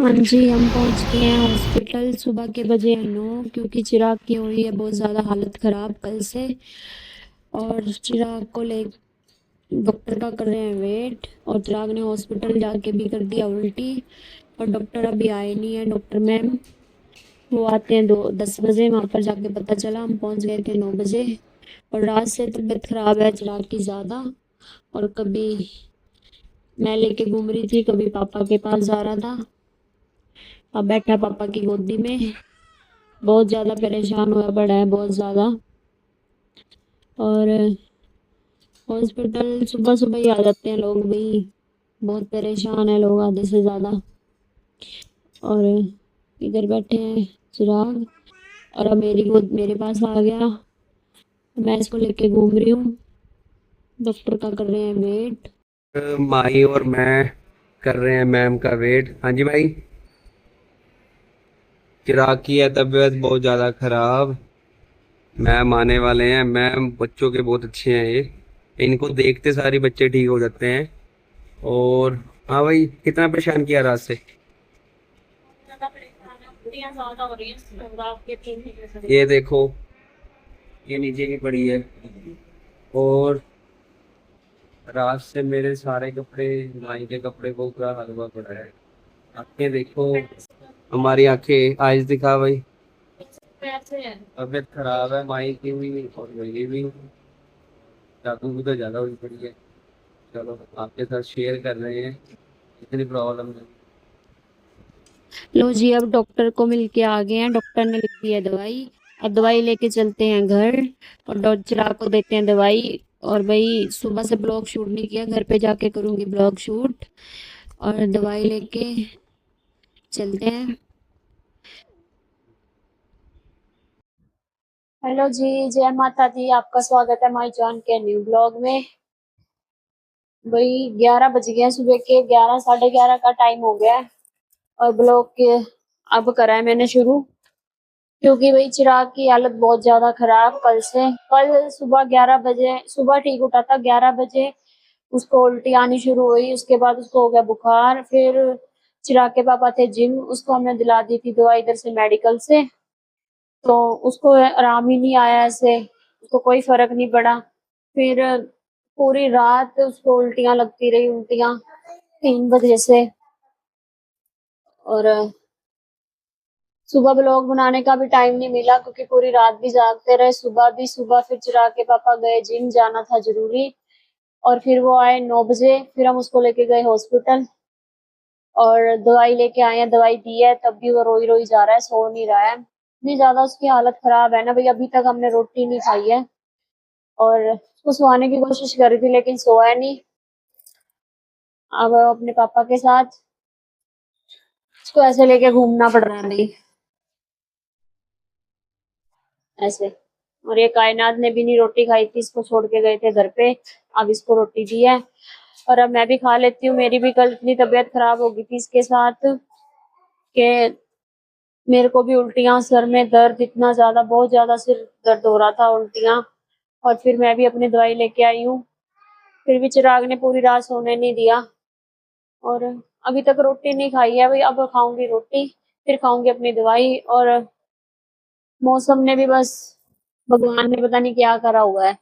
हाँ जी, हम पहुँच गए हैं हॉस्पिटल। सुबह के बजे हैं 9, क्योंकि चिराग की हो रही है बहुत ज़्यादा हालत ख़राब कल से। और चिराग को ले डॉक्टर का कर रहे हैं वेट। और चिराग ने हॉस्पिटल जाके भी कर दिया उल्टी। और डॉक्टर अभी आए नहीं है, डॉक्टर मैम। वो आते हैं 10 बजे। वहाँ पर जाके पता चला, हम पहुँच गए थे 9 बजे। और रात से तबीयत ख़राब है चिराग की ज़्यादा। और कभी मैं लेके घूम रही थी, कभी पापा के पास जा रहा था। अब बैठा पापा की गोदी में। बहुत ज़्यादा परेशान हुआ पड़ा है, बहुत ज़्यादा। और हॉस्पिटल सुबह सुबह ही आ जाते हैं लोग भाई। बहुत परेशान है लोग आधे से ज़्यादा। और इधर बैठे हैं चिराग। और अब मेरी गोद मेरे पास आ गया। मैं इसको लेके घूम रही हूँ। डॉक्टर का कर रहे हैं वेट। माही और मैं कर रहे हैं मैम का वेट। हाँ जी भाई। चिराग की है तबीयत बहुत ज़्यादा खराब। मैम आने वाले हैं। मैम बच्चों के बहुत अच्छे हैं ये। इनको देखते सारे बच्चे ठीक हो जाते हैं। और हाँ भाई, कितना परेशान किया रात से। ये देखो, ये नीचे की पड़ी है। और रात से मेरे सारे कपड़े, माही के कपड़े को पूरा हलवा पड़ा है। आंखें देखो, हमारी आंखें, आइज दिखा भाई। तबीयत खराब है माही की भी और मेरी भी। जादू भी तो ज्यादा हुई पड़ी है। चलो आपके साथ शेयर कर रहे हैं, इतनी प्रॉब्लम है। लो जी, अब डॉक्टर को मिल के आ गए हैं। डॉक्टर ने लिख दी है दवाई। अब दवाई लेके चलते हैं घर। और डॉक्टर चिराग को देते हैं दवाई। और भाई सुबह से ब्लॉग शूट नहीं किया, घर पे जाके करूंगी ब्लॉग शूट। और दवाई लेके चलते हैं। हेलो जी, जय माता दी। आपका स्वागत है माई जॉन के न्यू ब्लॉग में। भाई 11 बज गए हैं, सुबह के 11, साढ़े 11 का टाइम हो गया है। और ब्लॉग के अब करा है मैंने शुरू। क्योंकि भाई चिराग की हालत बहुत ज्यादा खराब कल से। कल सुबह 11 बजे, सुबह ठीक उठा था 11 बजे। उसको उल्टी आनी शुरू हुई, उसके बाद उसको हो गया बुखार। फिर चिराग के पापा थे जिम, उसको हमने दिला दी थी दवाई इधर से मेडिकल से। तो उसको आराम ही नहीं आया ऐसे, उसको कोई फर्क नहीं पड़ा। फिर पूरी रात उसको उल्टियां लगती रही, उल्टियां 3 बजे से। और सुबह ब्लॉग बनाने का भी टाइम नहीं मिला, क्योंकि पूरी रात भी जागते रहे, सुबह भी। सुबह फिर चिराग के पापा गए जिम, जाना था जरूरी। और फिर वो आए 9 बजे, फिर हम उसको लेके गए हॉस्पिटल। और दवाई लेके आए हैं, दवाई दी है, तब भी वो रोई रोई जा रहा है, सो नहीं रहा है। इतनी ज्यादा उसकी हालत खराब है ना भाई, अभी तक हमने रोटी नहीं खाई है। और उसको सुलाने की कोशिश करी थी, लेकिन सोया नहीं। अब अपने पापा के साथ उसको ऐसे लेके घूमना पड़ रहा है भाई, ऐसे। और ये कायनात ने भी नहीं रोटी खाई थी, इसको छोड़ के गए थे घर पे। अब इसको रोटी दी है। और अब मैं भी खा लेती हूँ। मेरी भी कल इतनी तबीयत खराब हो गई थी इसके साथ कि मेरे को भी उल्टियां, सर में दर्द इतना ज्यादा, बहुत ज्यादा सिर दर्द हो रहा था, उल्टियां। और फिर मैं भी अपनी दवाई लेके आई हूँ। फिर भी चिराग ने पूरी रात सोने नहीं दिया। और अभी तक रोटी नहीं खाई है भाई, अब खाऊंगी रोटी। फिर खाऊंगी अपनी दवाई। और मौसम ने भी बस, भगवान ने पता नहीं क्या करा हुआ है।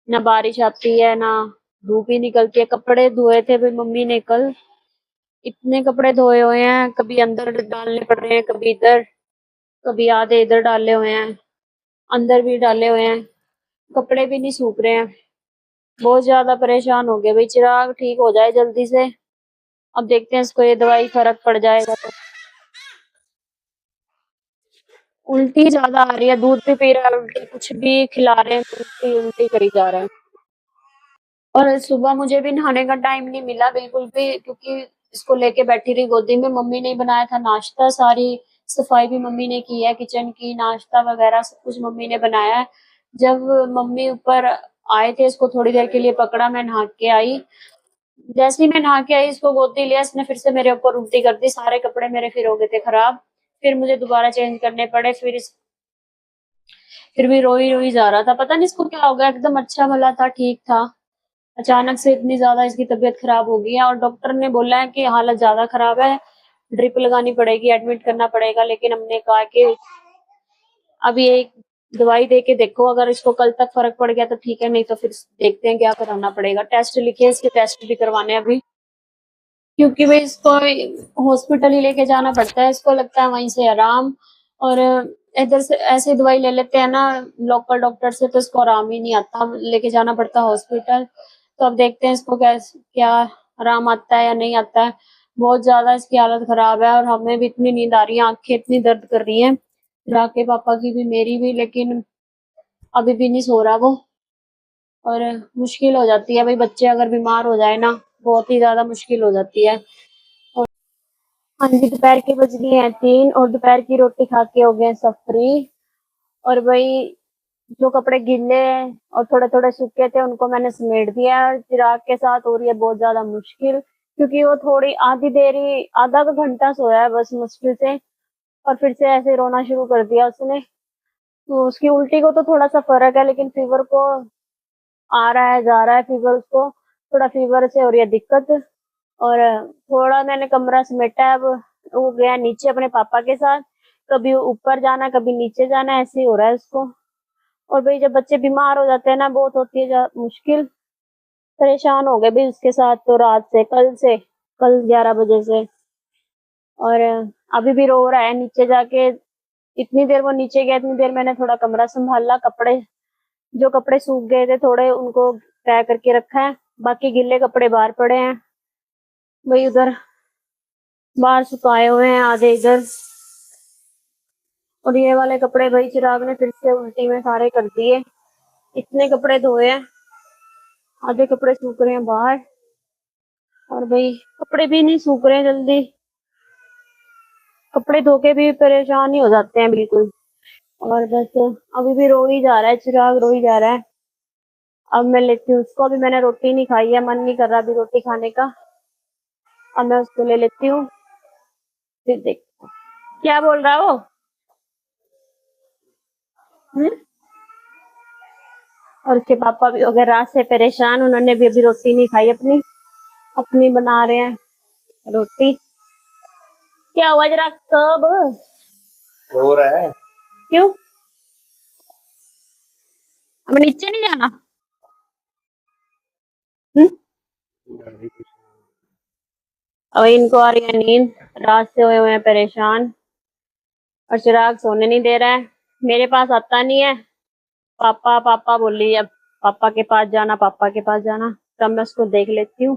ना बारिश आती है, ना धूप ही निकलती है। कपड़े धोए थे भाई मम्मी ने कल, इतने कपड़े धोए हुए हैं। कभी अंदर डालने पड़ रहे हैं, कभी इधर, कभी आधे इधर डाले हुए हैं, अंदर भी डाले हुए हैं। कपड़े भी नहीं सूख रहे हैं। बहुत ज्यादा परेशान हो गए भाई। चिराग ठीक हो जाए जल्दी से। अब देखते हैं इसको ये दवाई फर्क पड़ जाएगा तो। उल्टी ज्यादा आ रही है, दूध भी पी रहा है, उल्टी कुछ भी खिला रहे हैं, उल्टी उल्टी करी जा रहा है। और सुबह मुझे भी नहाने का टाइम नहीं मिला बिल्कुल भी, क्योंकि इसको लेके बैठी रही गोदी में। मम्मी ने बनाया था नाश्ता, सारी सफाई भी मम्मी ने की है, किचन की, नाश्ता वगैरह सब कुछ मम्मी ने बनाया है। जब मम्मी ऊपर आए थे, इसको थोड़ी देर के लिए पकड़ा, मैं नहा के आई। जैसे ही मैं नहा के आई, इसको गोदी लिया, इसने फिर से मेरे ऊपर उल्टी कर दी। सारे कपड़े मेरे फिर हो गए थे खराब। फिर मुझे दोबारा चेंज करने पड़े। फिर भी रोई रोई जा रहा था, पता नहीं इसको क्या हो गया। एकदम अच्छा भला था, ठीक था, अचानक से इतनी ज्यादा इसकी तबीयत खराब हो गई है। और डॉक्टर ने बोला है कि हालत ज्यादा खराब है, ड्रिप लगानी पड़ेगी, एडमिट करना पड़ेगा, लेकिन हमने कहा कि अभी एक दवाई दे के देखो, अगर इसको कल तक फर्क पड़ गया तो ठीक है, नहीं तो फिर देखते हैं क्या कराना पड़ेगा। टेस्ट लिखे, इसके टेस्ट भी करवाने हैं अभी, क्योंकि भाई इसको हॉस्पिटल ही लेके जाना पड़ता है, इसको लगता है वहीं से आराम, और इधर से ऐसे दवाई ले लेते हैं ना लोकल डॉक्टर से, तो इसको आराम ही नहीं आता, लेके जाना पड़ता है हॉस्पिटल। तो अब देखते हैं इसको कैसे क्या आराम आता है या नहीं आता है। बहुत ज्यादा इसकी हालत खराब है, और हमें भी इतनी नींद आ रही है, आंखें इतनी दर्द कर रही हैं, राके पापा की भी मेरी भी, लेकिन अभी भी नहीं सो रहा वो। और मुश्किल हो जाती है भाई, बच्चे अगर बीमार हो जाए ना, बहुत ही ज्यादा मुश्किल हो जाती है। हाँ जी, दोपहर की बज गई हैं 3, और दोपहर की रोटी खा के हो गए सब फ्री। और भाई जो कपड़े गीले हैं और थोड़े थोड़े सूखे थे, उनको मैंने समेट दिया है। चिराग के साथ हो रही है बहुत ज्यादा मुश्किल, क्योंकि वो थोड़ी आधी देर ही, आधा का घंटा सोया है बस मुश्किल से, और फिर से ऐसे रोना शुरू कर दिया उसने। तो उसकी उल्टी को तो थोड़ा सा फर्क है, लेकिन फीवर को आ रहा है जा रहा है फीवर, उसको थोड़ा फीवर से हो रही है दिक्कत। और थोड़ा मैंने कमरा समेटा है, अब वो गया नीचे अपने पापा के साथ, कभी ऊपर जाना कभी नीचे जाना, ऐसे ही हो रहा है उसको। और भाई जब बच्चे बीमार हो जाते हैं ना, बहुत होती है मुश्किल, परेशान हो गए भी उसके साथ तो रात से कल 11 बजे से। और अभी भी रो रहा है नीचे जाके, इतनी देर वो नीचे गया, इतनी देर मैंने थोड़ा कमरा संभाला, कपड़े जो कपड़े सूख गए थे थोड़े उनको तय करके रखा है, बाकी गीले कपड़े बाहर पड़े हैं वही उधर बाहर सुखाए हुए हैं, आधे इधर। और ये वाले कपड़े भाई चिराग ने फिर से उल्टी में सारे कर दिए, इतने कपड़े धोए हैं, आधे कपड़े सूख रहे हैं बाहर, और भाई कपड़े भी नहीं सूख रहे हैं जल्दी, कपड़े धो के भी परेशान ही हो जाते हैं बिल्कुल। और बस अभी भी रो ही जा रहा है चिराग, रो ही जा रहा है। अब मैं लेती हूँ उसको, अभी मैंने रोटी नहीं खाई है, मन नहीं कर रहा अभी रोटी खाने का, अब मैं उसको ले लेती हूँ, फिर देख क्या बोल रहा है वो। हम्म। और उसके पापा भी हो गए रात से परेशान, उन्होंने भी अभी रोटी नहीं खाई अपनी, अपनी बना रहे हैं रोटी। क्या हुआ जरा कब हो रहा है? क्यों, अब नीचे नहीं जाना? अब इनको आ रही है नींद, रात से हुए हुए हैं परेशान, और चिराग सोने नहीं दे रहा है, मेरे पास आता नहीं है, पापा पापा बोल रही है, अब पापा के पास जाना पापा के पास जाना। तब मैं उसको देख लेती हूँ।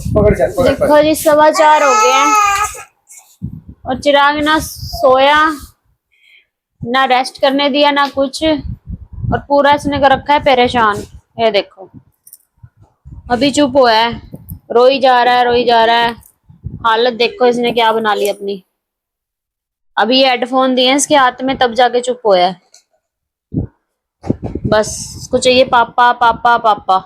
देखो जी 4:15 हो गए हैं, और चिराग ना सोया ना रेस्ट करने दिया ना कुछ, और पूरा इसने कर रखा है परेशान। ये देखो अभी चुप हुआ है, रोई जा रहा है रोई जा रहा है, हालत देखो इसने क्या बना ली अपनी। अभी ये हेडफोन दिए इसके हाथ में तब जाके चुप हुआ है, बस इसको चाहिए पापा पापा पापा।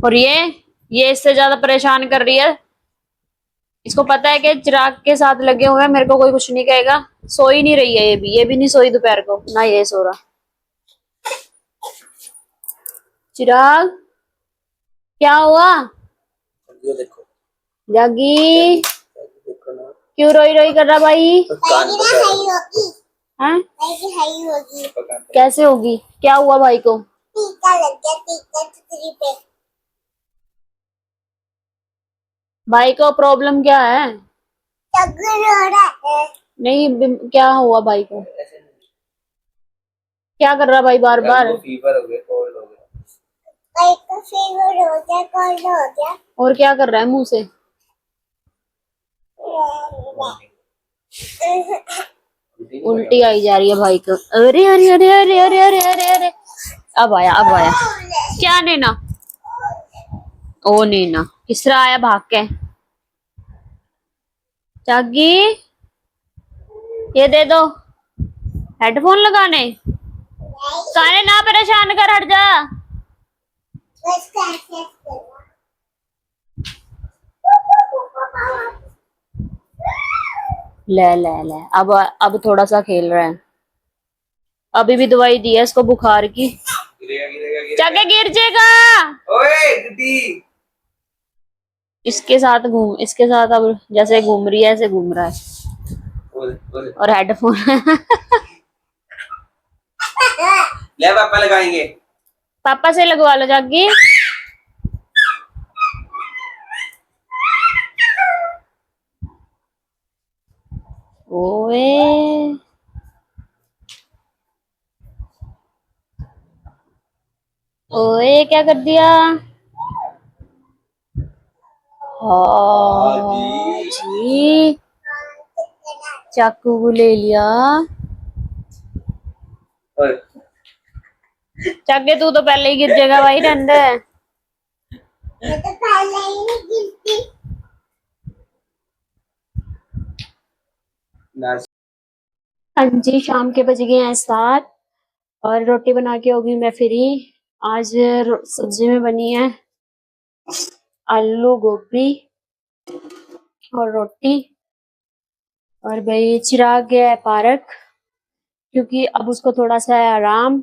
और ये इससे ज्यादा परेशान कर रही है, इसको पता है कि चिराग के साथ लगे हुए हैं, मेरे को कोई कुछ नहीं कहेगा। सो ही नहीं रही है, ये भी नहीं सोई दोपहर को, ना ये सो रहा। चिराग क्या हुआ, ये देखो जागी, देखो ना, क्यों रोई रोई कर रहा भाई? कान हाँ होगी। कैसे होगी, क्या हुआ भाई को? टीका लग गया, टीका चुकरी पे। भाई को प्रॉब्लम क्या है? चक्कर हो रहा है। नहीं क्या हुआ भाई को, क्या कर रहा भाई बार बार? फीवर हो गया, कोल्ड हो गया। भाई को फीवर हो गया, कोल्ड हो गया। और क्या कर रहा है मुंह से? उल्टी आई जा रही है भाई को, अरे अरे अरे अरे अरे अरे अरे अरे, अब आया अब आया। क्या नैना, ओ नैना किस तरह आया भाग के? जागी ये दे दो, हेडफोन लगाने, काने ना परेशान कर, हट जा। ले ले ले, अब थोड़ा सा खेल रहा है, अभी भी दवाई दी है इसको बुखार की, गिरेगा गिरेगा गिरेगा। जाके गिर जाएगा। ओए गुड्डी, इसके साथ अब जैसे घूम रही है ऐसे घूम रहा है। और हेडफोन ले पापा लगाएंगे। पापा से लगवा लो जागी। ओए ओए क्या कर दिया? हाँ जी, चाकू को ले लिया। चाके तू तो पहले ही गिर जाएगा भाई, ठंड है। हाँ जी, शाम के बज गए हैं 7 और रोटी बना के होगी मैं फ्री। आज सब्जी में बनी है आलू गोभी और रोटी। और भाई चिराग गया है पार्क, क्योंकि अब उसको थोड़ा सा है आराम।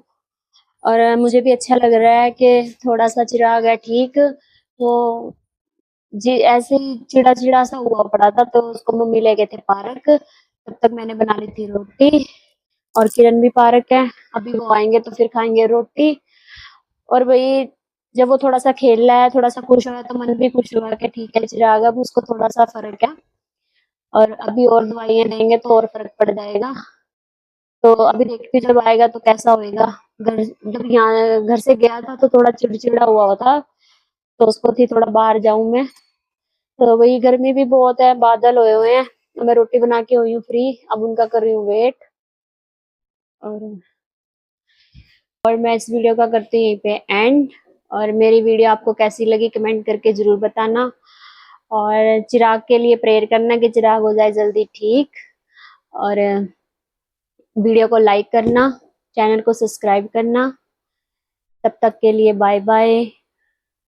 और मुझे भी अच्छा लग रहा है कि थोड़ा सा चिराग है ठीक। तो जी ऐसे ही चिड़ा चिड़ा सा हुआ पड़ा था, तो उसको मम्मी ले गए थे पार्क। तब तक मैंने बना ली थी रोटी। और किरण भी पार्क है, अभी वो आएंगे तो फिर खाएंगे रोटी। और भाई जब वो थोड़ा सा खेल रहा है, थोड़ा सा खुश हो रहा है, तो मन भी खुश हुआ कि ठीक है चिराग अब उसको थोड़ा सा फर्क है। और अभी और दवाइयां देंगे तो और फर्क पड़ जाएगा। तो अभी देखते जब आएगा तो कैसा होएगा। घर जब यहाँ घर से गया था तो थोड़ा चिड़चिड़ा हुआ था, तो उसको थी थोड़ा बाहर जाऊं मैं। तो वही गर्मी भी बहुत है, बादल हुए हुए हैं। मैं रोटी बना के हुई हूँ फ्री, अब उनका कर रही हूँ वेट। और मैं इस वीडियो का करती हूँ यहीं पे एंड। और मेरी वीडियो आपको कैसी लगी कमेंट करके जरूर बताना। और चिराग के लिए प्रेयर करना कि चिराग हो जाए जल्दी ठीक। और वीडियो को लाइक करना, चैनल को सब्सक्राइब करना। तब तक के लिए बाय बाय।